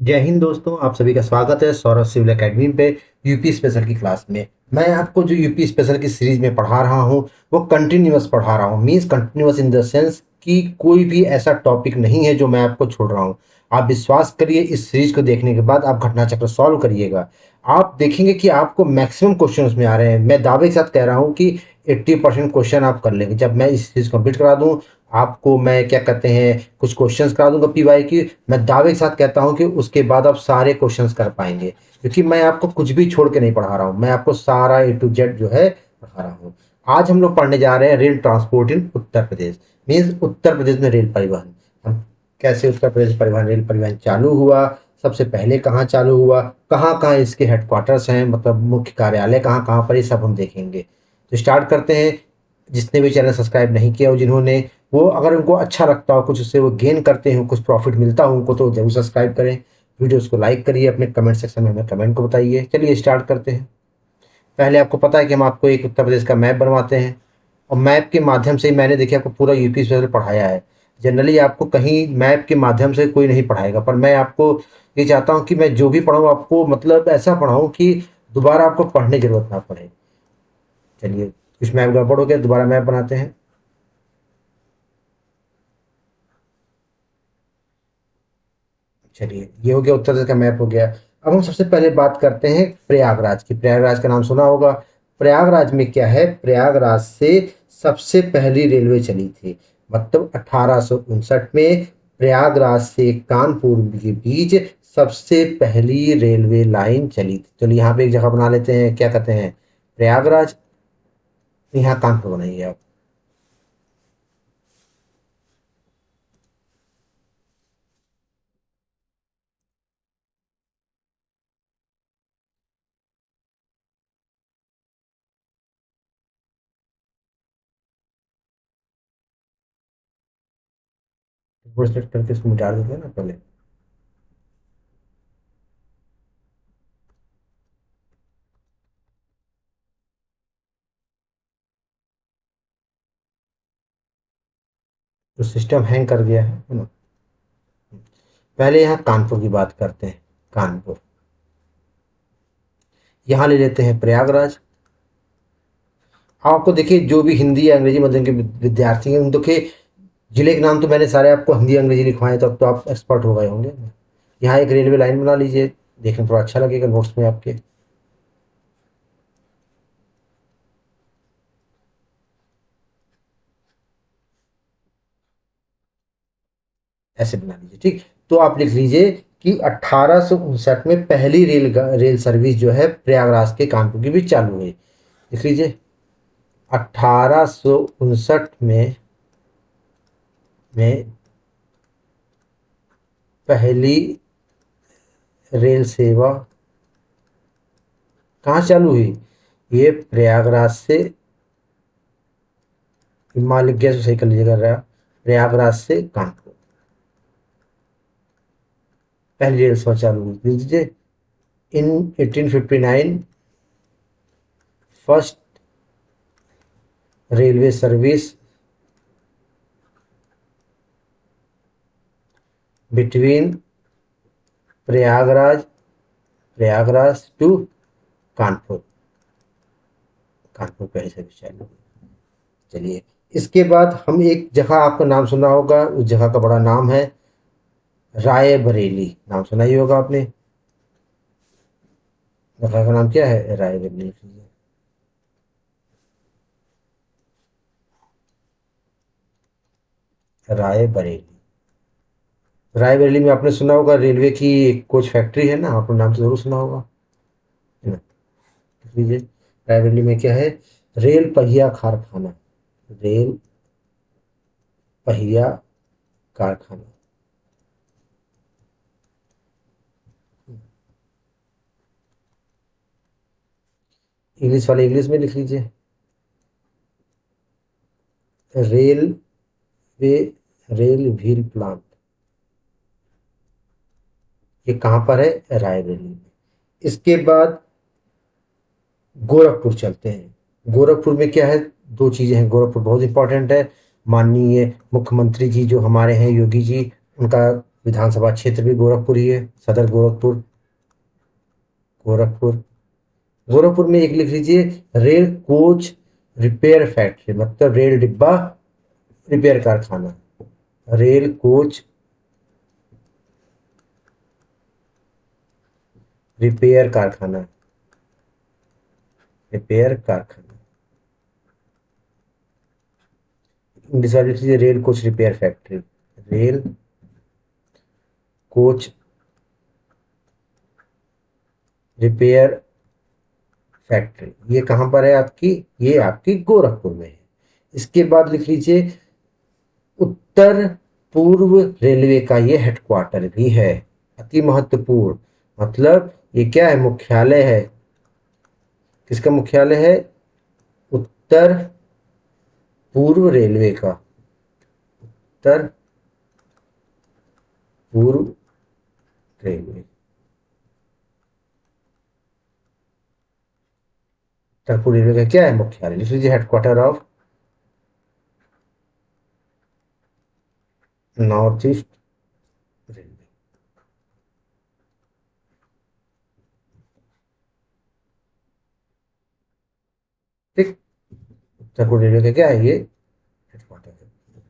जय हिंद दोस्तों, आप सभी का स्वागत है सौरभ सिविल एकेडमी पे यूपी स्पेशल की क्लास में। मैं आपको जो यूपी स्पेशल की सीरीज में पढ़ा रहा हूँ वो कंटिन्यूअस पढ़ा रहा हूँ। Means continuous in the sense कि कोई भी ऐसा टॉपिक नहीं है जो मैं आपको छोड़ रहा हूँ। आप विश्वास करिए, इस सीरीज को देखने के बाद आप घटना चक्र सॉल्व करिएगा, आप देखेंगे कि आपको मैक्सिमम क्वेश्चन उसमें आ रहे हैं। मैं दावे के साथ कह रहा हूँ कि 80% क्वेश्चन आप कर लेंगे जब मैं इस सीरीज कंप्लीट करा दूँ। आपको मैं क्या कहते हैं, कुछ क्वेश्चंस करा दूंगा पीवाई की। मैं दावे के साथ कहता हूं कि उसके बाद आप सारे क्वेश्चंस कर पाएंगे, क्योंकि मैं आपको कुछ भी छोड़ के नहीं पढ़ा रहा हूं, मैं आपको सारा ए टू जेड जो है पढ़ा रहा हूं। आज हम लोग पढ़ने जा रहे हैं rail transport in Uttar Pradesh. Means Uttar Pradesh में रेल परिवहन, हम कैसे उत्तर प्रदेश परिवहन रेल परिवहन चालू हुआ, सबसे पहले कहाँ चालू हुआ, कहाँ कहाँ इसके हेडक्वार्टर्स हैं, मतलब मुख्य कार्यालय कहाँ कहाँ पर, ये सब हम देखेंगे। तो स्टार्ट करते हैं। जिसने भी चैनल सब्सक्राइब नहीं किया हो जिन्होंने, वो अगर उनको अच्छा लगता हो, कुछ उससे वो गेन करते हो, कुछ प्रॉफिट मिलता हो उनको, तो जरूर सब्सक्राइब करें। वीडियोस को लाइक करिए, अपने कमेंट सेक्शन में हमें कमेंट को बताइए। चलिए स्टार्ट करते हैं। पहले आपको पता है कि हम आपको एक उत्तर प्रदेश का मैप बनवाते हैं, और मैप के माध्यम से ही मैंने देखिए आपको पूरा यूपी स्पेशल पढ़ाया है। जनरली आपको कहीं मैप के माध्यम से कोई नहीं पढ़ाएगा, पर मैं आपको ये चाहता हूँ कि मैं जो भी पढ़ाऊँ आपको मतलब ऐसा पढ़ाऊँ कि दोबारा आपको पढ़ने की जरूरत ना पड़े। चलिए, कुछ मैप गड़बड़ हो गया, दोबारा मैप बनाते हैं। चलिए, ये हो गया, उत्तर प्रदेश का मैप हो गया। अब हम सबसे पहले बात करते हैं प्रयागराज की। प्रयागराज का नाम सुना होगा। प्रयागराज में क्या है, प्रयागराज से सबसे पहली रेलवे चली थी, मतलब 1859 में प्रयागराज से कानपुर के बीच सबसे पहली रेलवे लाइन चली थी। चलिए यहाँ पे एक जगह बना लेते हैं, क्या कहते हैं, प्रयागराज। यहाँ कानपुर बनाइए आप। सेट करके इसको मिटा देते हैं ना पहले। तो सिस्टम हैंग कर गया है ना। पहले यहाँ कानपुर की बात करते हैं। कानपुर, यहाँ ले लेते हैं प्रयागराज। आपको देखिए, जो भी हिंदी या अंग्रेजी माध्यम के विद्यार्थी हैं, उन देखिए जिले के नाम तो मैंने सारे आपको हिंदी अंग्रेजी लिखवाए, तब तो आप एक्सपर्ट हो गए होंगे। यहाँ एक रेलवे लाइन बना लीजिए, देखने में थोड़ा अच्छा लगेगा नोट्स में आपके। ऐसे बना लीजिए, ठीक। तो आप लिख लीजिए कि 1859 में पहली रेल सर्विस जो है प्रयागराज के कानपुर के बीच चालू हुई। लिख लीजिए, 1859 में पहली रेल सेवा कहाँ चालू हुई, ये प्रयागराज से। मालिक गैस सही कर लीजिएगा, प्रयागराज से कानपुर पहली रेल सेवा चालू हुई। लिख दीजिए, in 1859 first railway service between Prayagraj Prayagraj to Kanpur. Kanpur पहली सर्विस चालू हुई। चलिए, इसके बाद हम एक जगह आपका नाम सुना होगा, उस जगह का बड़ा नाम है रायबरेली। नाम सुना ही होगा आपने। जगह का नाम क्या है, रायबरेली। रायबरेली, रायबरेली में आपने सुना होगा रेलवे की एक कोच फैक्ट्री है ना, आपने नाम तो जरूर सुना होगा, है ना। लिख लीजिए, रायबरेली में क्या है, रेल पहिया कारखाना। रेल पहिया कारखाना। इंग्लिश वाले इंग्लिश में लिख लीजिए, रेल वे रेल व्हील प्लांट। ये कहाँ पर है, रायबरेली में। इसके बाद गोरखपुर चलते हैं। गोरखपुर में क्या है, दो चीजें हैं, गोरखपुर बहुत इंपॉर्टेंट है। माननीय मुख्यमंत्री जी जो हमारे हैं, योगी जी, उनका विधानसभा क्षेत्र भी गोरखपुर ही है, सदर गोरखपुर। गोरखपुर, गोरखपुर में एक लिख लीजिए, रेल कोच रिपेयर फैक्ट्री, मतलब रेल डिब्बा रिपेयर कारखाना। रेल कोच रिपेयर कारखाना, रिपेयर कारखाना। इंग्लिश वाले लिख लीजिए, rail coach repair factory. Rail coach repair factory, ये कहाँ पर है आपकी? ये आपकी गोरखपुर में है। इसके बाद लिख लीजिए, उत्तर पूर्व रेलवे का ये हेडक्वार्टर भी है, अति महत्वपूर्ण। मतलब ये क्या है? मुख्यालय है। किसका मुख्यालय है? उत्तर पूर्व रेलवे का। उत्तर पूर्व रेलवे, उत्तर पूर्व रेलवे का क्या है? मुख्यालय। लिख लीजिए, headquarter of north east railway. ठीक, उत्तर पूर्व रेलवे का क्या है? ये हेडक्वार्टर है।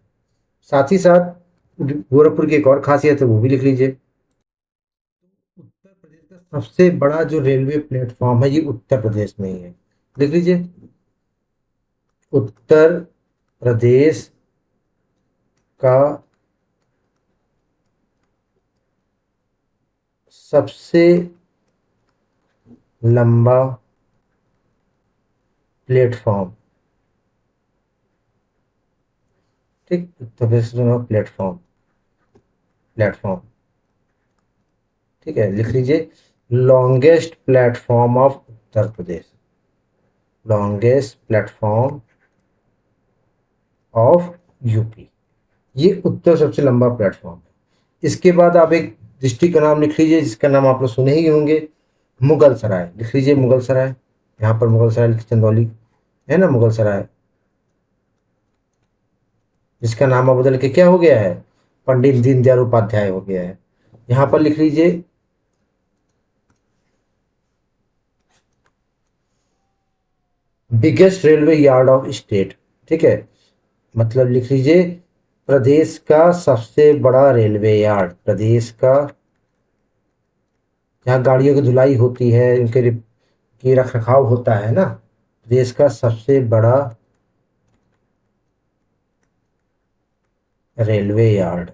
साथ ही साथ गोरखपुर की एक और खासियत है, वो भी लिख लीजिए। उत्तर प्रदेश का सबसे बड़ा जो रेलवे प्लेटफॉर्म है, ये उत्तर प्रदेश में ही है। लिख लीजिए, उत्तर प्रदेश का सबसे लंबा प्लेटफॉर्म। ठीक, उत्तर प्रदेश का प्लेटफॉर्म, प्लेटफॉर्म। ठीक है, लिख लीजिए, longest platform of Uttar Pradesh. Longest platform of UP, ये उत्तर सबसे लंबा प्लेटफॉर्म है। इसके बाद आप एक डिस्ट्रिक्ट का नाम लिख लीजिए, जिसका नाम आप लोग सुने ही होंगे, मुगल सराय। लिख लीजिए, मुगल सराय। यहाँ पर मुगल सराय चंदौली है ना, मुगल सराय, जिसका नाम अब बदल के क्या हो गया है? पंडित दीनदयाल उपाध्याय हो गया है। यहाँ पर लिख लीजिए, biggest railway yard of state. ठीक है, मतलब लिख लीजिए, प्रदेश का सबसे बड़ा रेलवे यार्ड। प्रदेश का, जहाँ गाड़ियों की धुलाई होती है, उनके की रख रखाव होता है ना, देश का सबसे बड़ा railway yard,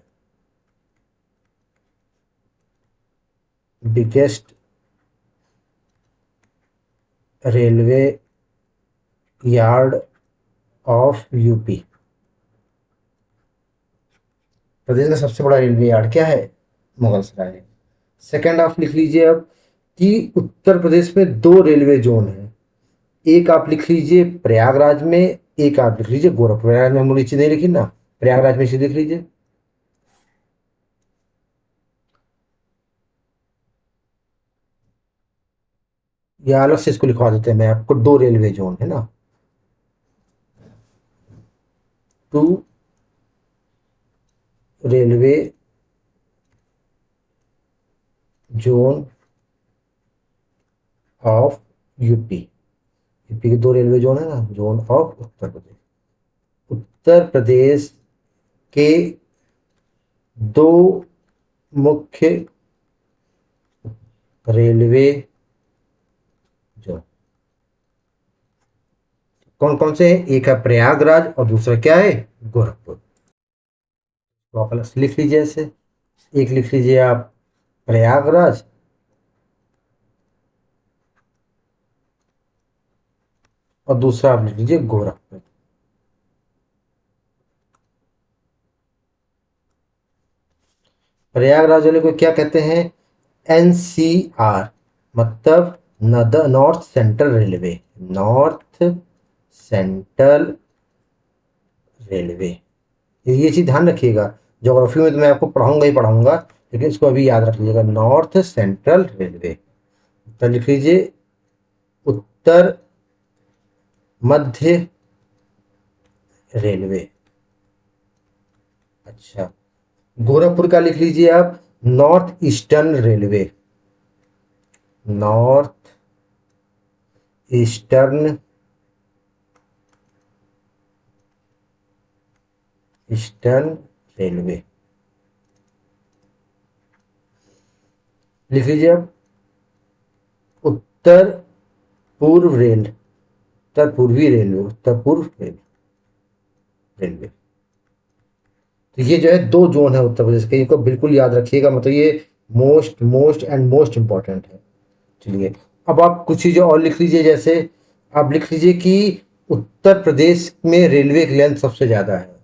biggest railway yard of UP. प्रदेश का सबसे बड़ा रेलवे यार्ड क्या है? मुगल सराय। सेकंड आप लिख लीजिए अब, कि उत्तर प्रदेश में दो रेलवे जोन है। एक आप लिख लीजिए प्रयागराज में, एक आप लिख लीजिए गोरखपुर। प्रयागराज में हम लोग चीजें नहीं लिखी ना, प्रयागराज में चीजें लिख लीजिए। या अलग से इसको लिखवा देते हैं, मैं आपको, दो रेलवे जोन है ना, two railway zone of UP. UP के दो रेलवे जोन है ना, जोन ऑफ उत्तर प्रदेश। उत्तर प्रदेश के दो मुख्य रेलवे जोन कौन कौन से हैं? एक है प्रयागराज और दूसरा क्या है? गोरखपुर। तो आप अलग से लिख लीजिए ऐसे, एक लिख लीजिए आप प्रयागराज, और दूसरा आप लिख लीजिए गोरखपुर। प्रयागराज वाले को क्या कहते हैं? एनसीआर, मतलब north central railway. North central railway, ये चीज ध्यान रखिएगा। ज्योग्राफी में तो मैं आपको पढ़ाऊंगा ही पढ़ाऊंगा, लेकिन इसको अभी याद रख लीजिएगा, नॉर्थ सेंट्रल रेलवे। तो लिख लीजिए, उत्तर मध्य रेलवे। अच्छा, गोरखपुर का लिख लीजिए आप north eastern railway, north eastern, eastern railway लिख लीजिए आप। उत्तर पूर्व रेल, उत्तर पूर्वी रेलवे, उत्तर पूर्व रेलवे। तो ये जो है दो जोन है उत्तर प्रदेश के, इनको बिल्कुल याद रखिएगा, मतलब ये most most and most important है। चलिए अब आप कुछ चीज़ें और लिख लीजिए, जैसे आप लिख लीजिए कि उत्तर प्रदेश में रेलवे की लेंथ सबसे ज़्यादा है।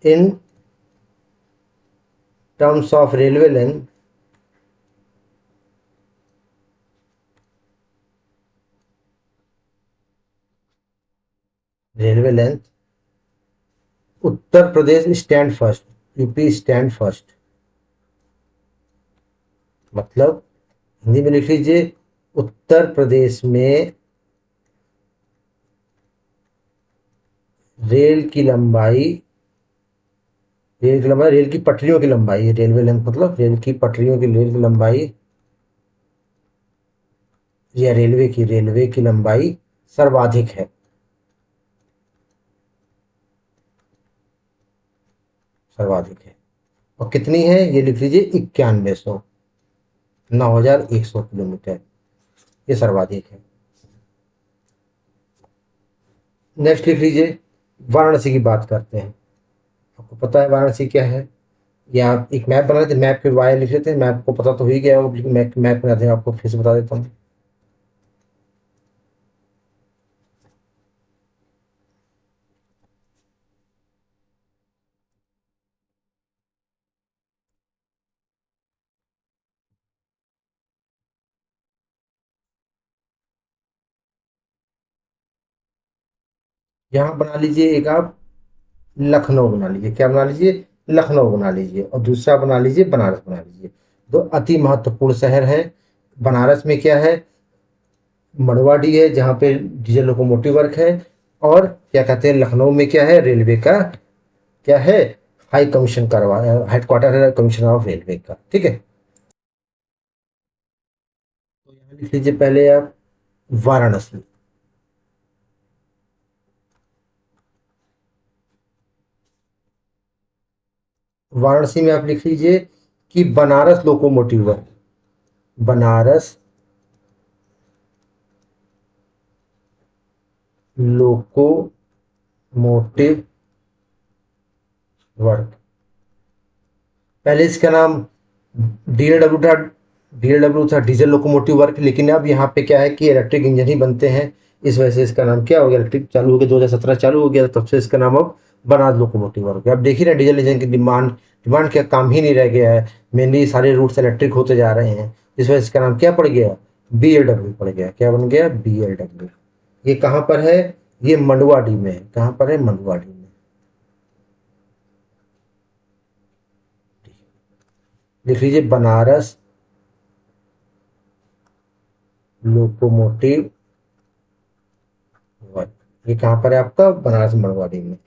In terms of railway length, railway length Uttar Pradesh stand first, UP stand first. मतलब हिंदी में लिख लीजिए उत्तर प्रदेश में रेल की लंबाई, रेल की पटरियों की लंबाई, रेलवे लेंथ मतलब रेल की पटरियों की, रेल की लंबाई या रेलवे की लंबाई सर्वाधिक है, सर्वाधिक है। और कितनी है ये लिख लीजिए 9100, 9100 किलोमीटर, ये सर्वाधिक है। नेक्स्ट लिख लीजिए वाराणसी की बात करते हैं। आपको पता है वाराणसी क्या है, या आप एक मैप बना लेते हैं, मैप पे वाई लिख लेते हैं, मैप को पता तो हो ही गया होगा, लेकिन मैप बनाते हैं, आपको फिर से बता देता हूँ। यहाँ बना लीजिए एक आप लखनऊ बना लीजिए, क्या बना लीजिए, लखनऊ बना लीजिए, और दूसरा बना लीजिए बनारस बना लीजिए। दो अति महत्वपूर्ण शहर है। बनारस में क्या है, मड़वाडी है जहाँ पे डीजल लोकोमोटिव वर्क है, और क्या कहते हैं लखनऊ में क्या है, रेलवे का क्या है, हाई कमीशन करवा, हेडक्वार्टर है कमीशनर ऑफ रेलवे का, ठीक है। तो यहाँ लिख लीजिए पहले आप वाराणसी, वाराणसी में आप लिख लीजिए कि Banaras locomotive work, Banaras locomotive work. पहले इसका नाम डीएलडब्ल्यू था, डीएलडब्ल्यू था डीजल लोकोमोटिव वर्क, लेकिन अब यहाँ पे क्या है कि इलेक्ट्रिक इंजन ही बनते हैं, इस वजह से इसका नाम क्या हो गया, इलेक्ट्रिक चालू हो गया, 2017 चालू हो गया, तब से इसका नाम अब बनारस लोकोमोटिव वर्क है। अब देख ही रहे डीजल इंजन की डिमांड, डिमांड क्या काम ही नहीं रह गया है, मेनली सारे रूट्स इलेक्ट्रिक होते जा रहे हैं, इस वजह से इसका नाम क्या पड़ गया, बीएलडब्ल्यू पड़ गया, क्या बन गया, बीएलडब्ल्यू। ये कहाँ पर है, ये मंडुआडीह में है, कहाँ पर है, मंडुआडीह में। लिख लीजिए बनारस लोकोमोटिव वर्क, ये कहाँ पर है आपका, बनारस मंडुआडीह में।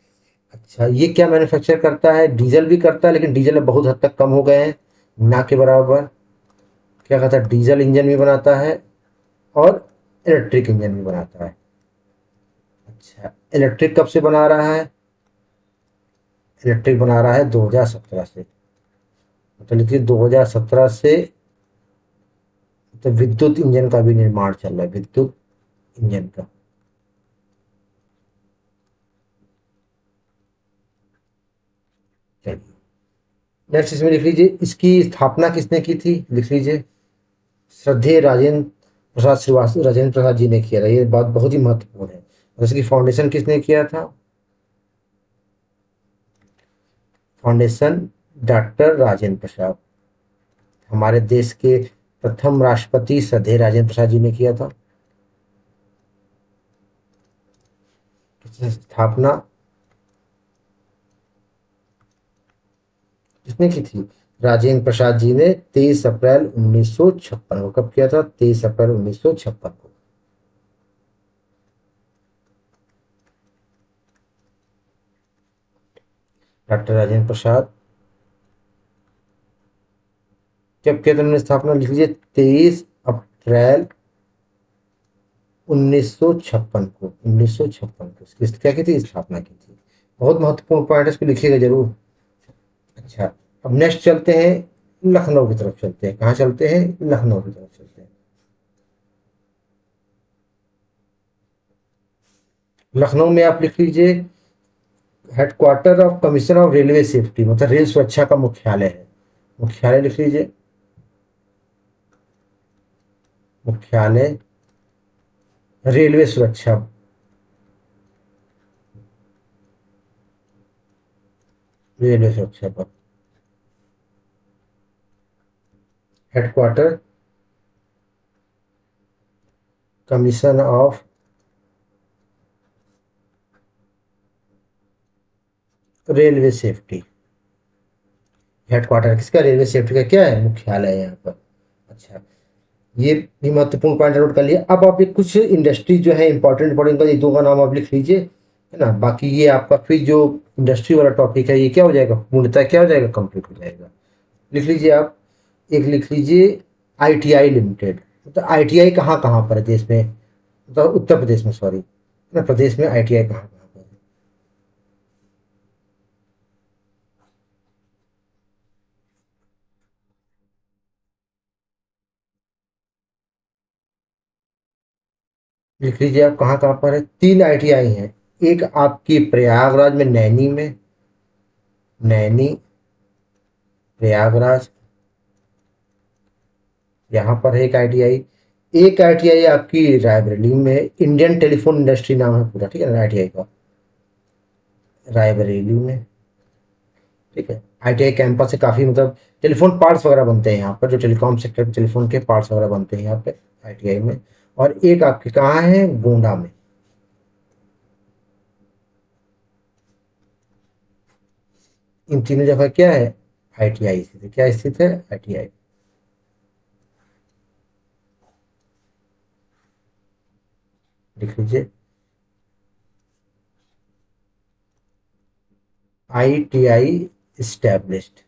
अच्छा ये क्या मैन्युफैक्चर करता है, डीजल भी करता है, लेकिन डीजल अब बहुत हद तक कम हो गए हैं, ना के बराबर। क्या कहता है, डीजल इंजन भी बनाता है और इलेक्ट्रिक इंजन भी बनाता है। अच्छा इलेक्ट्रिक कब से बना रहा है, इलेक्ट्रिक बना रहा है 2017 से, मतलब लिखिए 2017 से, तो विद्युत इंजन का भी निर्माण चल रहा है, विद्युत इंजन का। चलिए नेक्स्ट इसमें लिख लीजिए इसकी स्थापना किसने की थी, लिख लीजिए श्रद्धेय राजेंद्र प्रसाद श्रीवास्तव, राजेंद्र प्रसाद जी ने किया था, ये बात बहुत ही महत्वपूर्ण है। और इसकी फाउंडेशन किसने किया था, फाउंडेशन डॉक्टर राजेंद्र प्रसाद, हमारे देश के प्रथम राष्ट्रपति श्रद्धेय राजेंद्र प्रसाद जी ने किया था। स्थापना किसने की थी, राजेंद्र प्रसाद जी ने 23 अप्रैल 1956 को, कब किया था, 23 अप्रैल 1956 को। डॉक्टर राजेंद्र प्रसाद। जब किया था उन्होंने स्थापना, लिख लीजिए 23 अप्रैल 1956 को, 1956 को इसकी क्या की थी, स्थापना की थी। बहुत महत्वपूर्ण पॉइंट है, इसको लिखिएगा जरूर। अच्छा, अब नेक्स्ट चलते हैं लखनऊ की तरफ, चलते हैं, कहाँ चलते हैं, लखनऊ की तरफ चलते हैं। लखनऊ में आप लिख लीजिए headquarter of commission of railway safety, मतलब रेल सुरक्षा का मुख्यालय है। मुख्यालय लिख लीजिए, मुख्यालय रेलवे सुरक्षा, रेलवे सुरक्षा पर, headquarter commission of railway safety. Headquarter किसका, रेलवे सेफ्टी का क्या है, मुख्यालय है यहाँ पर। अच्छा, ये भी महत्वपूर्ण पॉइंट नोट कर लिया। अब आप एक कुछ इंडस्ट्री जो है इंपॉर्टेंट इंपॉर्टेंट का ये दो का नाम आप लिख लीजिए, है ना। बाकी ये आपका फिर जो इंडस्ट्री वाला टॉपिक है ये क्या हो जाएगा, पूर्णतः क्या हो जाएगा, कंप्लीट हो जाएगा। लिख लीजिए आप, एक लिख लीजिए आईटीआई लिमिटेड। मतलब आईटीआई कहाँ कहाँ पर है देश में, मतलब उत्तर प्रदेश में, सॉरी, है ना, प्रदेश में आईटीआई कहाँ कहाँ पर है। लिख लीजिए आप कहाँ कहाँ पर है, तीन आईटीआई हैं। एक आपकी प्रयागराज में, नैनी में, नैनी, प्रयागराज, यहाँ पर है एक आईटीआई। एक आईटीआई आपकी रायबरेली में है, इंडियन टेलीफोन इंडस्ट्री नाम है पूरा, ठीक है ना आईटीआई का, रायबरेली में। ठीक है, आईटीआई कैंपस से काफ़ी, मतलब टेलीफोन पार्ट्स वगैरह बनते हैं यहाँ पर, जो टेलीकॉम सेक्टर में टेलीफोन के पार्ट्स वगैरह बनते हैं यहाँ पे आईटीआई में। और एक आपके कहाँ है, गोंडा में। इन तीनों जगह क्या है, आईटीआई स्थित है। क्या स्थित है, आईटीआई। लिख लीजिए आईटीआई स्टैब्लिश्ड,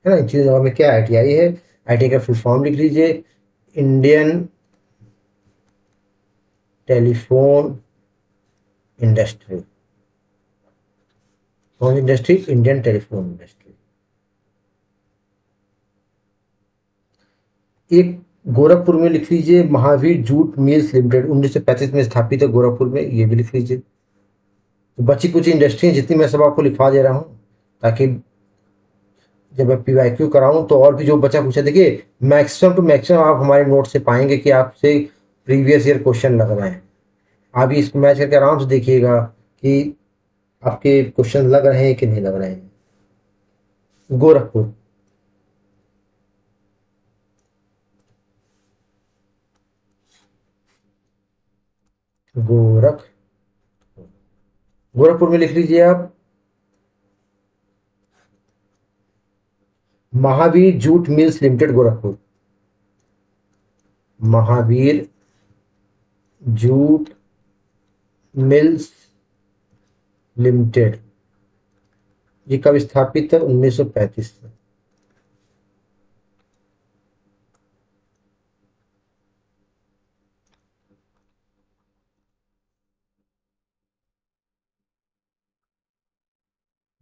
है ना। इन तीनों जगह में क्या आईटीआई है। आईटीआई का फुल फॉर्म लिख लीजिए, इंडियन टेलीफोन इंडस्ट्री। कौन सी इंडस्ट्री, इंडियन टेलीफोन इंडस्ट्री। एक गोरखपुर में लिख लीजिए महावीर जूट मिल्स लिमिटेड, 1935 में स्थापित है गोरखपुर में, ये भी लिख लीजिए। तो बची कुछ इंडस्ट्री जितनी मैं सब आपको लिखवा दे रहा हूँ, ताकि जब मैं पीवाईक्यू कराऊं तो और भी जो बचा पूछा, देखिए मैक्सिमम टू मैक्सिमम आप हमारे नोट से पाएंगे कि आपसे प्रीवियस ईयर क्वेश्चन लग रहे हैं। आप भी इसको मैच करके आराम से देखिएगा कि आपके क्वेश्चन लग रहे हैं कि नहीं लग रहे हैं। गोरखपुर, गोरख, गोरखपुर में लिख लीजिए आप Mahavir jute mills limited Gorakhpur, Mahavir jute mills limited. ये कब स्थापित है, 1935 में।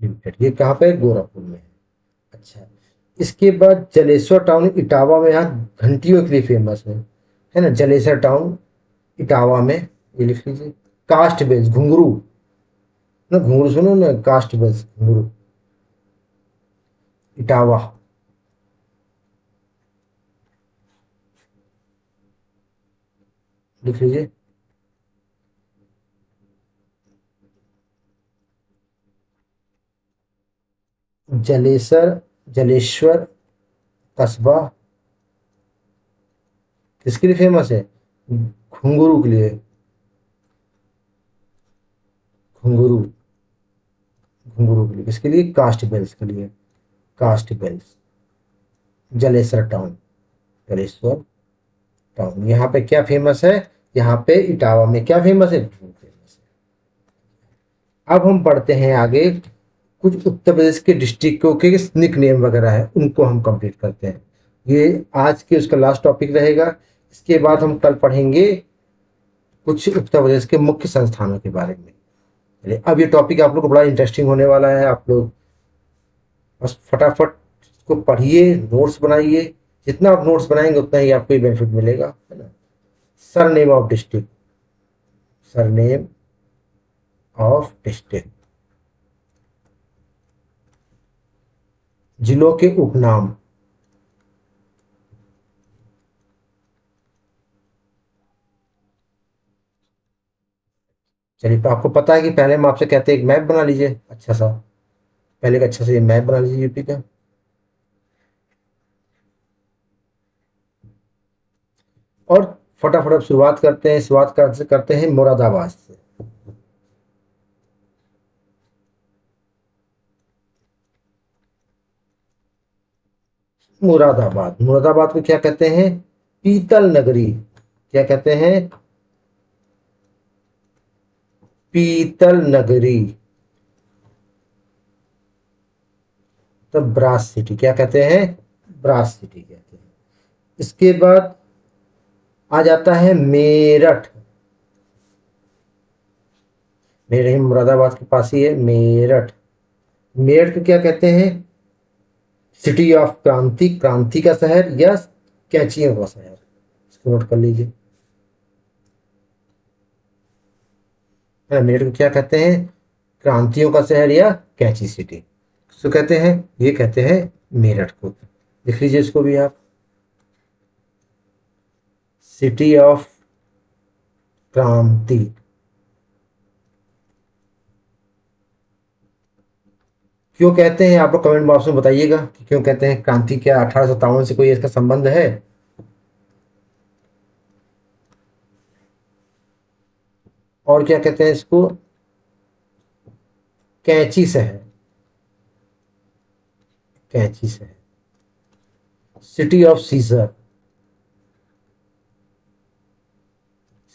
लिमिटेड, ये कहाँ पे है, गोरखपुर में है। अच्छा, इसके बाद जलेश्वर टाउन इटावा में, यहाँ घंटियों के लिए फेमस है ना, जलेश्वर टाउन इटावा में, ये लिख लीजिए। कास्ट बेल्स, घुंघरू, ना घुंघरू सुनो ना, कास्ट बेल्स घुंघरू, इटावा। लिख लीजिए जलेसर, जलेश्वर कस्बा किसके लिए फेमस है, घुंघरू के लिए, घुंघरू, घुंघरू के लिए, किसके लिए, कास्ट बेल्स के लिए, cast bells. Jalesar town, Jaleshwar town, यहाँ पे क्या फेमस है, यहाँ पे इटावा में क्या फेमस है, घुंघरू फेमस है। अब हम बढ़ते हैं आगे, कुछ उत्तर प्रदेश के डिस्ट्रिक्टों के निक नेम वगैरह है, उनको हम कंप्लीट करते हैं। ये आज के उसका लास्ट टॉपिक रहेगा। इसके बाद हम कल पढ़ेंगे कुछ उत्तर प्रदेश के मुख्य संस्थानों के बारे में। चलिए, अब ये टॉपिक आप लोग को बड़ा इंटरेस्टिंग होने वाला है। आप लोग बस फटाफट इसको पढ़िए, नोट्स बनाइए। जितना आप नोट्स बनाएंगे उतना ही आपको बेनिफिट मिलेगा, है ना। Sir name of district, sir name of district, जिलों के उपनाम। चलिए, तो आपको पता है कि पहले हम आपसे कहते हैं एक मैप बना लीजिए अच्छा सा। पहले एक अच्छा सा ये मैप बना लीजिए यूपी का। और फटाफट अब शुरुआत करते हैं। करते हैं मुरादाबाद से। मुरादाबाद, मुरादाबाद को क्या कहते हैं? पीतल नगरी। क्या कहते हैं? पीतल नगरी। तो ब्रास सिटी क्या कहते हैं? ब्रास सिटी कहते हैं। इसके बाद आ जाता है मेरठ। मेरे मुरादाबाद के पास ही है मेरठ। मेरठ को क्या कहते हैं? सिटी ऑफ क्रांति, क्रांति का शहर या कैंचियों का शहर। इसको नोट कर लीजिए। मेरठ को क्या कहते हैं? क्रांतियों का शहर या कैंची सिटी। इसको कहते हैं, ये कहते हैं मेरठ को। लिख लीजिए इसको भी आप। सिटी ऑफ क्रांति। क्यों कहते हैं आप लोग कमेंट बॉक्स में बताइएगा कि क्यों कहते हैं क्रांति। क्या 1857 से कोई इसका संबंध है? और क्या कहते हैं इसको? कैंची शहर, कैंची शहर। City of scissor,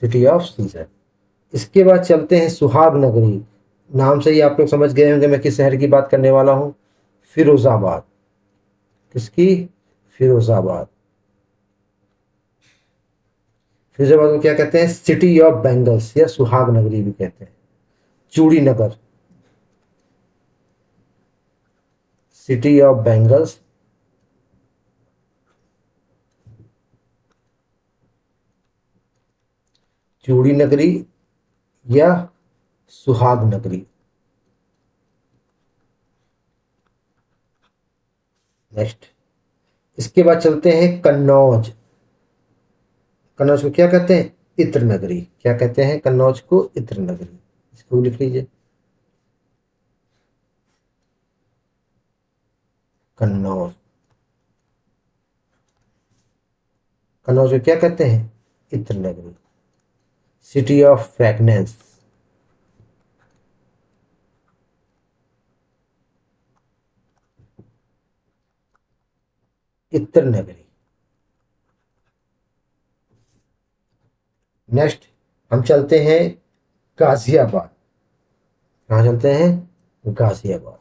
city of scissor. इसके बाद चलते हैं सुहाग नगरी। नाम से ही आप लोग समझ गए होंगे मैं किस शहर की बात करने वाला हूं। फिरोजाबाद। किसकी? फिरोजाबाद। फिरोजाबाद को क्या कहते हैं? सिटी ऑफ बैंगल्स या सुहाग नगरी भी कहते हैं। चूड़ी नगर, सिटी ऑफ बैंगल्स। चूड़ी नगरी या सुहाग नगरी। नेक्स्ट, इसके बाद चलते हैं कन्नौज। कन्नौज को क्या कहते हैं? इत्र नगरी। क्या कहते हैं कन्नौज को? इत्र नगरी। इसको लिख लीजिए। कन्नौज, कन्नौज को क्या कहते हैं? इत्र नगरी। सिटी ऑफ फ्रैगनेंस, इत्र नगरी। नेक्स्ट, हम चलते हैं गाजियाबाद। कहाँ चलते हैं? गाजियाबाद।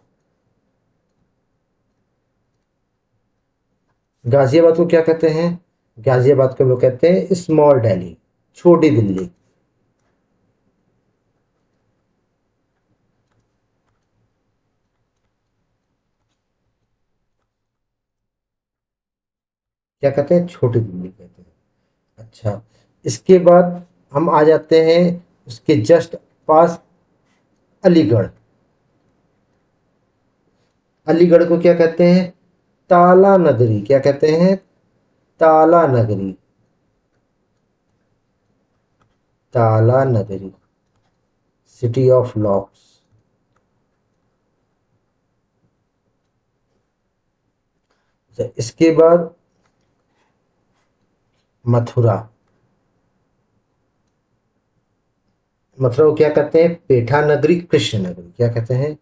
गाजियाबाद को क्या कहते हैं? गाजियाबाद को लोग कहते हैं स्मॉल दिल्ली, छोटी दिल्ली। क्या कहते हैं? छोटी दिल्ली कहते हैं। अच्छा, इसके बाद हम आ जाते हैं उसके जस्ट पास अलीगढ़। अलीगढ़ को क्या कहते हैं? ताला नगरी। क्या कहते हैं? ताला नगरी, ताला नगरी। City of locks. इसके बाद मथुरा। मथुरा को क्या कहते हैं? पेठा नगरी, कृष्ण नगरी। क्या कहते हैं?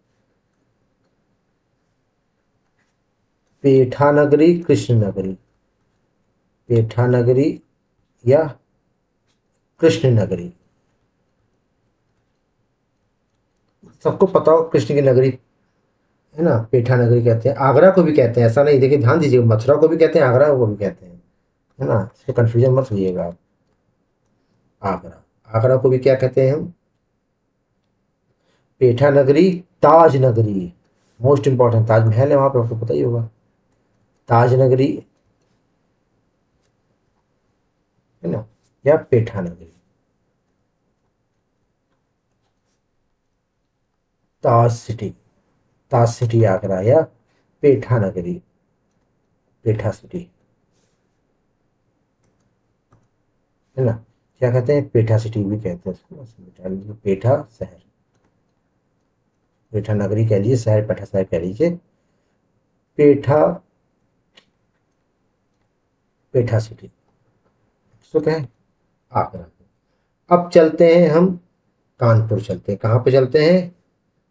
पेठा नगरी, कृष्ण नगरी। पेठा नगरी या कृष्ण नगरी। सबको पता हो कृष्ण की नगरी है ना, पेठा नगरी कहते हैं, आगरा को भी कहते हैं, ऐसा नहीं, देखिए ध्यान दीजिए, मथुरा को भी कहते हैं, आगरा को भी कहते हैं, है ना, इससे कंफ्यूजन मत होइएगा आप। आगरा, आगरा को भी क्या कहते हैं हम? पेठा नगरी, ताज नगरी, मोस्ट इंपॉर्टेंट, ताजमहल है वहां पे, आपको पता ही होगा। ताज नगरी, है ना, या पेठा नगरी। ताज सिटी, ताज सिटी आगरा, या पेठा नगरी, पेठा सिटी, है ना, क्या कहते हैं, पेठा सिटी भी कहते हैं इसको, मिटा लीजिए, पेठा शहर, पेठा नगरी कह लीजिए, शहर पेठा शहर कह लीजिए, पेठा, पेठा सिटी, इसको कहें आगरा। अब चलते हैं हम कानपुर, चलते हैं, कहाँ पे चलते हैं?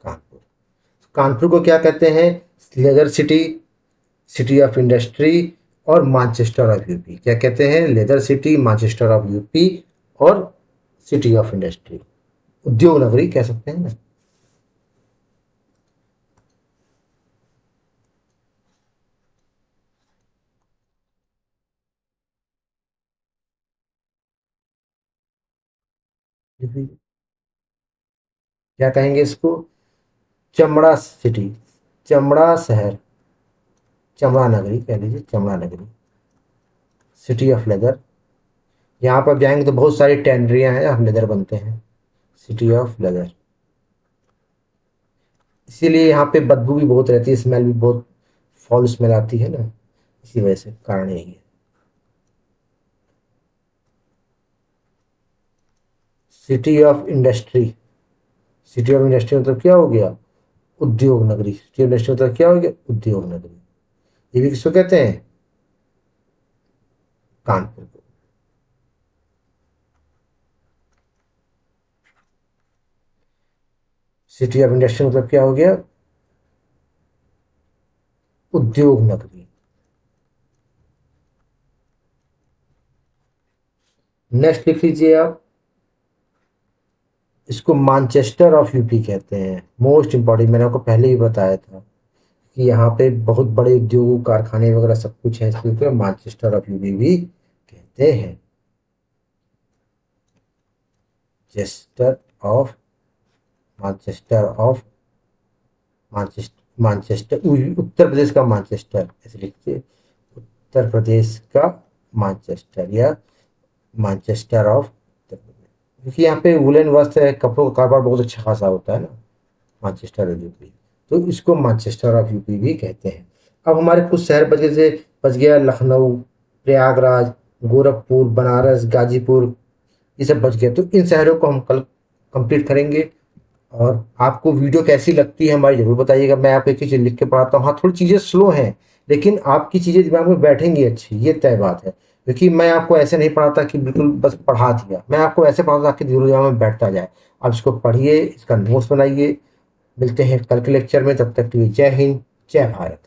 कानपुर। कानपुर को क्या कहते हैं? Leather city, city of industry, और मानचेस्टर ऑफ यूपी। क्या कहते हैं? Leather city, Manchester of UP, और सिटी ऑफ इंडस्ट्री, उद्योग नगरी कह सकते हैं ना। क्या कहेंगे इसको? चमड़ा सिटी, चमड़ा शहर, चमड़ा नगरी कह लीजिए, चमड़ा नगरी, सिटी ऑफ लेदर। यहाँ पर जाएंगे तो बहुत सारी टैनरियाँ हैं, हम लेदर बनते हैं, सिटी ऑफ लेदर। इसीलिए यहाँ पे बदबू भी बहुत रहती है, स्मेल भी बहुत, फॉल स्मेल आती है ना, इसी वजह से कारण यही है। City of industry, city of industry मतलब क्या हो गया? उद्योग नगरी, सिटी ऑफ इंडस्ट्री मतलब क्या हो गया? उद्योग नगरी। ये भी किसको कहते हैं? कानपुर को। सिटी ऑफ इंडस्ट्री मतलब क्या हो गया? उद्योग नगरी। नेक्स्ट लिख लीजिए आप, इसको मानचेस्टर ऑफ यूपी कहते हैं, मोस्ट इंपॉर्टेंट, मैंने आपको पहले ही बताया था कि यहाँ पे बहुत बड़े उद्योग कारखाने वगैरह सब कुछ है, इसलिए मानचेस्टर ऑफ यूपी भी कहते हैं। Chester of, Manchester of, Manchester, Uttar Pradesh का मानचेस्टर, ऐसे लिखिए, उत्तर प्रदेश का मानचेस्टर, या मानचेस्टर ऑफ उत्तर प्रदेश, क्योंकि यहाँ पे वुलन वस्त्र है, कपड़ों का कारोबार बहुत अच्छा खासा होता है ना, मानचेस्टर ऑफ यूपी, तो इसको मानचेस्टर ऑफ यूपी भी कहते हैं। अब हमारे कुछ शहर बच गए, जैसे बच गया लखनऊ, प्रयागराज, गोरखपुर, बनारस, गाजीपुर, ये सब बच गए, तो इन शहरों को हम कल कंप्लीट करेंगे। और आपको वीडियो कैसी लगती है हमारी ज़रूर बताइएगा, मैं आपको एक ही चीज़ लिख के पढ़ाता हूँ, हाँ थोड़ी चीज़ें स्लो हैं, लेकिन आपकी चीज़ें दिमाग में बैठेंगी अच्छी, ये तय बात है, क्योंकि मैं आपको ऐसे नहीं पढ़ाता कि बिल्कुल बस पढ़ा दिया, मैं आपको ऐसे पढ़ाता ताकि दिमाग में बैठता जाए। आप इसको पढ़िए, इसका नोट्स बनाइए। मिलते हैं कल के लेक्चर में, तब तक के लिए जय हिंद, जय भारत।